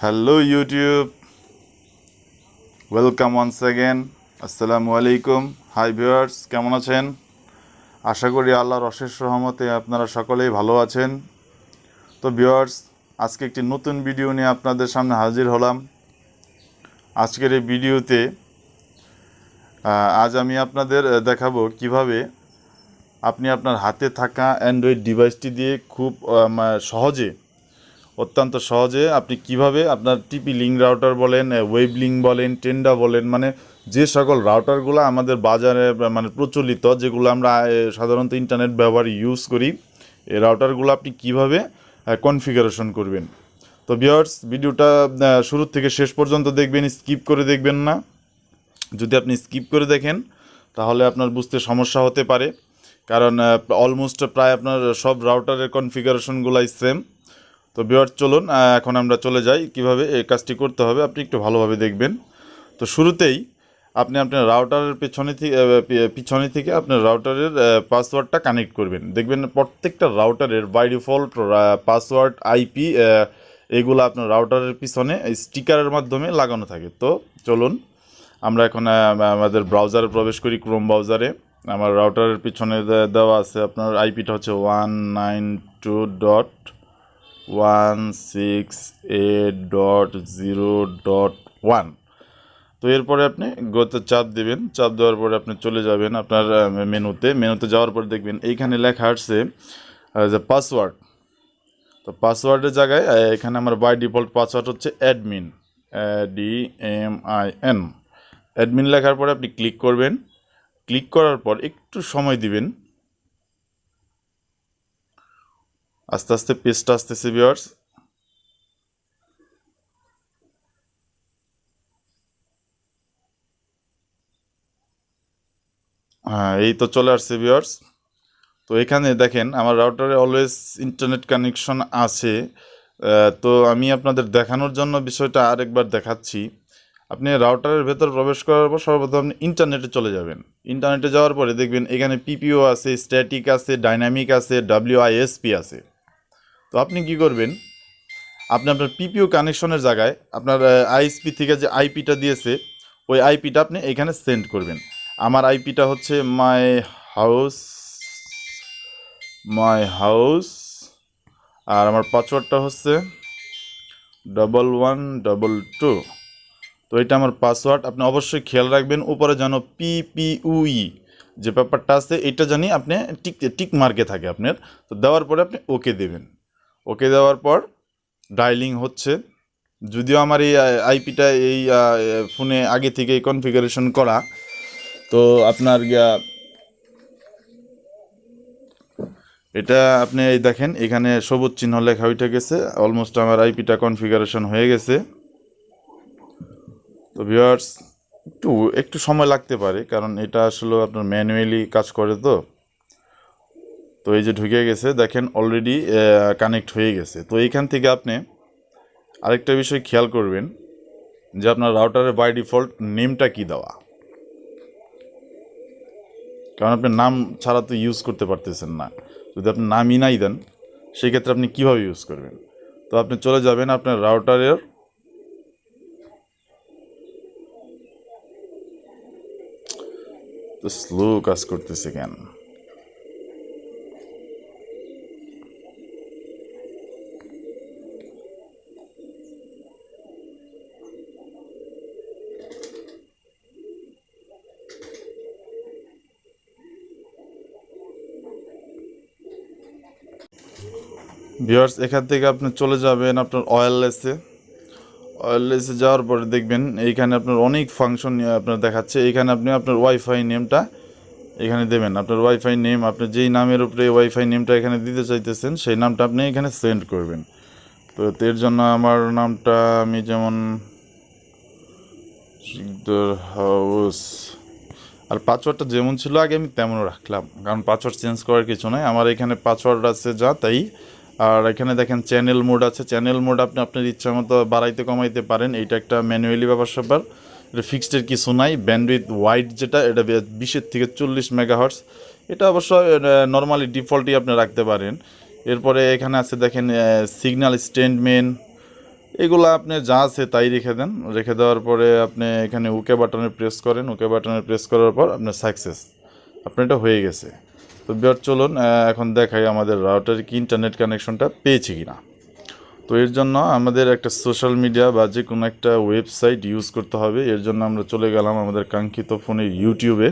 Hello YouTube, welcome once again. আসসালামু আলাইকুম। Hi viewers, কেমন আছেন? আশা করি আল্লাহর অশেষ রহমতে আপনারা সকলেই ভালো আছেন। তো ভিউয়ার্স, আজকে একটি নতুন ভিডিও নিয়ে আপনাদের সামনে হাজির হলাম। আজকের এই ভিডিওতে আজ আমি আপনাদের দেখাবো কিভাবে আপনি আপনার হাতে থাকা অ্যান্ড্রয়েড ডিভাইসটি দিয়ে খুব অত্যন্ত সহজে আপনি কিভাবে আপনার টিপি লিঙ্ক রাউটার বলেন, ওয়েব লিঙ্ক বলেন, টেন্ডা বলেন, মানে যে সকল রাউটারগুলো আমাদের বাজারে প্রচলিত, যেগুলো আমরা সাধারণত ইন্টারনেট ব্যবহার ইউজ করি, এই রাউটারগুলো আপনি কিভাবে কনফিগারেশন করবেন। তো ভিউয়ার্স, ভিডিওটা শুরু থেকে শেষ পর্যন্ত দেখবেন, স্কিপ করে দেখবেন না। যদি আপনি স্কিপ করে দেখেন তাহলে আপনার বুঝতে সমস্যা হতে পারে, কারণ অলমোস্ট প্রায় আপনার সব রাউটারের কনফিগারেশনগুলাই সেম। তো ভিউয়ার্স, চলুন এখন আমরা চলে যাই কিভাবে এই কাজটি করতে হবে, আপনি একটু ভালোভাবে দেখবেন। তো শুরুতেই আপনি আপনার রাউটারের পিছনে থেকে আপনার রাউটারের পাসওয়ার্ডটা কানেক্ট করবেন। দেখবেন প্রত্যেকটা রাউটারের বাই ডিফল্ট পাসওয়ার্ড, আইপি, এগুলো আপনার রাউটারের পিছনে স্টিকারের মাধ্যমে লাগানো থাকে। তো চলুন আমরা এখন আমাদের ব্রাউজারে প্রবেশ করি, ক্রোম ব্রাউজারে। আমার রাউটারের পিছনে দেওয়া আছে আপনার আইপিটা হচ্ছে 192.168.0.1। তো এরপরে আপনি গোতে চাপ দেবেন। চাপ দেওয়ার পরে আপনি চলে যাবেন আপনার মেনুতে যাওয়ার পরে দেখবেন এইখানে লেখা আসছে যে পাসওয়ার্ড। তো পাসওয়ার্ডের জায়গায় এখানে আমার বাই ডিফল্ট পাসওয়ার্ড হচ্ছে অ্যাডমিন, DMIN। অ্যাডমিন লেখার পরে আপনি ক্লিক করবেন। ক্লিক করার পর একটু সময় দিবেন, আস্তে আস্তে পেজটা আসতেছে ভিউয়ার্স। হ্যাঁ, এই তো চলে আসছে ভিউয়ার্স। তো এখানে দেখেন আমার রাউটারে অলওয়েজ ইন্টারনেট কানেকশন আছে। তো আমি আপনাদের দেখানোর জন্য বিষয়টা আরেকবার দেখাচ্ছি। আপনি রাউটারের ভেতর প্রবেশ করার পর সর্বপ্রথম আপনি ইন্টারনেটে চলে যাবেন। ইন্টারনেটে যাওয়ার পরে দেখবেন এখানে পিপিও আছে, স্ট্যাটিক আছে, ডাইনামিক আছে, WISP আছে। তো আপনি কি করবেন, আপনি আপনার পিপিও কানেকশনের জায়গায় আপনার আইএসপি থেকে যে আইপিটা দিয়েছে ওই আইপিটা আপনি এখানে সেন্ড করবেন। আমার আইপিটা হচ্ছে মাই হাউস আর আমার পাসওয়ার্ডটা হচ্ছে 1122। তো এটা আমার পাসওয়ার্ড। আপনি অবশ্যই খেয়াল রাখবেন উপরে যেন PPUE যে ব্যাপারটা আছে এটা জানি আপনি টিক মার্কে থাকে আপনার। তো দেওয়ার পরে আপনি ওকে দেবেন। ওকে দেওয়ার পর ডায়ালিং হচ্ছে। যদিও আমার এই আইপিটা এই ফোনে আগে থেকে কনফিগারেশন করা, তো আপনার এটা আপনি এই দেখেন এখানে সবুজ চিহ্ন লেখা উঠে গেছে। অলমোস্ট আমার আইপিটা কনফিগারেশন হয়ে গেছে। তো ভিউয়ার্স, একটু সময় লাগতে পারে, কারণ এটা আসলে আপনার ম্যানুয়ালি কাজ করে। তো এই যে ঢুকে গেছে, দেখেন অলরেডি কানেক্ট হয়ে গেছে। তো এইখান থেকে আপনি আরেকটা বিষয় খেয়াল করবেন যে আপনার রাউটারের বাই ডিফল্ট নেমটা কি দেওয়া, কারণ আপনি নাম ছাড়া তো ইউজ করতে পারতেছেন না। যদি আপনি নামই নাই দেন সেক্ষেত্রে আপনি কীভাবে ইউজ করবেন। তো আপনি চলে যাবেন আপনার রাউটারের তো স্লো কাজ করতেছে কেন। ভিউয়ার্স, এখান থেকে আপনি চলে যাবেন আপনার ওয়্যারলেসে যাওয়ার পরে দেখবেন এইখানে আপনার অনেক ফাংশন আপনার দেখাচ্ছে। এইখানে আপনি আপনার ওয়াইফাই নেমটা এখানে দেবেন। আপনার ওয়াইফাই নেম, আপনি যেই নামের উপরে ওয়াইফাই নেমটা এখানে দিতে চাইতেছেন সেই নামটা আপনি এখানে সেন্ড করবেন। তো এর জন্য আমার নামটা আমি যেমন হাউস, আর পাসওয়ার্ডটা যেমন ছিল আগে আমি তেমনও রাখলাম, কারণ পাসওয়ার্ড চেঞ্জ করার কিছু নয়। আমার এখানে পাসওয়ার্ড আছে যা তাই। আর এখানে দেখেন চ্যানেল মোড আছে। চ্যানেল মোড আপনি আপনার ইচ্ছা মতো বাড়াইতে কমাইতে পারেন। এইটা একটা ম্যানুয়ালি ব্যাপার। এটা ফিক্সডের কিছু নাই। ব্যান্ডউইথ ওয়াইড যেটা, এটা 20 থেকে 40 মেগাহার্টজ। এটা অবশ্য নর্মালি ডিফল্টই আপনি রাখতে পারেন। এরপরে এখানে আছে দেখেন সিগন্যাল স্ট্যান্ডমেন্ট, এগুলো আপনি যা আছে তাই রেখে দেন, রেখে দেওয়ার পরে আপনি এখানে ওকে বাটনে প্রেস করেন, ওকে বাটনে প্রেস করার পর আপনার সাকসেস, আপনার এটা হয়ে গেছে। তো বিয়ার চলুন এখন দেখাই আমাদের রাউটারে কি ইন্টারনেট কানেকশনটা পেয়েছি কিনা। তো এর জন্য আমাদের একটা সোশ্যাল মিডিয়া বা যে কোনো একটা ওয়েবসাইট ইউজ করতে হবে। এর জন্য আমরা চলে গেলাম আমাদের কাঙ্ক্ষিত ফোনে ইউটিউবে।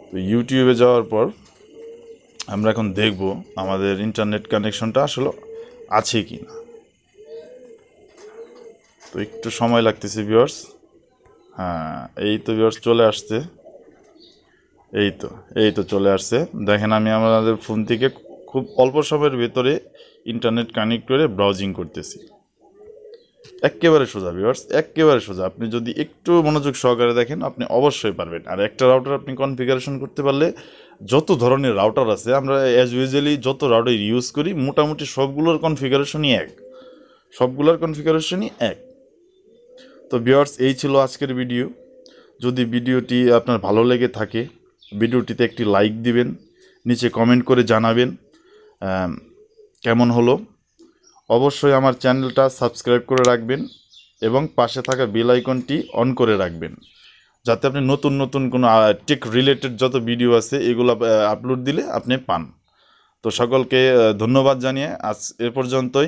তো ইউটিউবে যাওয়ার পর আমরা এখন দেখব আমাদের ইন্টারনেট কানেকশনটা আসলে আছে কি না। তো একটু সময় লাগতেছে ভিউয়ার্স। হ্যাঁ, এই তো ভিউয়ার্স চলে আসছে, এই তো চলে আসছে। দেখেন আমি আমাদের ফোন থেকে খুব অল্প সময়ের ভেতরে ইন্টারনেট কানেক্ট করে ব্রাউজিং করতেছি। একেবারে সোজা ভিউয়ার্স, একেবারে সোজা। আপনি যদি একটু মনোযোগ সহকারে দেখেন আপনি অবশ্যই পারবেন। আর একটা রাউটার আপনি কনফিগারেশন করতে পারলে যত ধরনের রাউটার আছে, আমরা অ্যাজ ইউজুয়ালি যত রাউটার ইউজ করি মোটামুটি সবগুলোর কনফিগারেশনই এক, সবগুলোর কনফিগারেশনই এক। তো ভিউয়ার্স এই ছিল আজকের ভিডিও। যদি ভিডিওটি আপনার ভালো লেগে থাকে ভিডিওটিতে একটি লাইক দিবেন, নিচে কমেন্ট করে জানাবেন কেমন হলো। অবশ্যই আমার চ্যানেলটা সাবস্ক্রাইব করে রাখবেন এবং পাশে থাকা বেল আইকনটি অন করে রাখবেন, যাতে আপনি নতুন নতুন কোনো টেক রিলেটেড যত ভিডিও আছে এগুলো আপলোড দিলে আপনি পান। তো সকলকে ধন্যবাদ জানিয়ে আজ এ পর্যন্তই।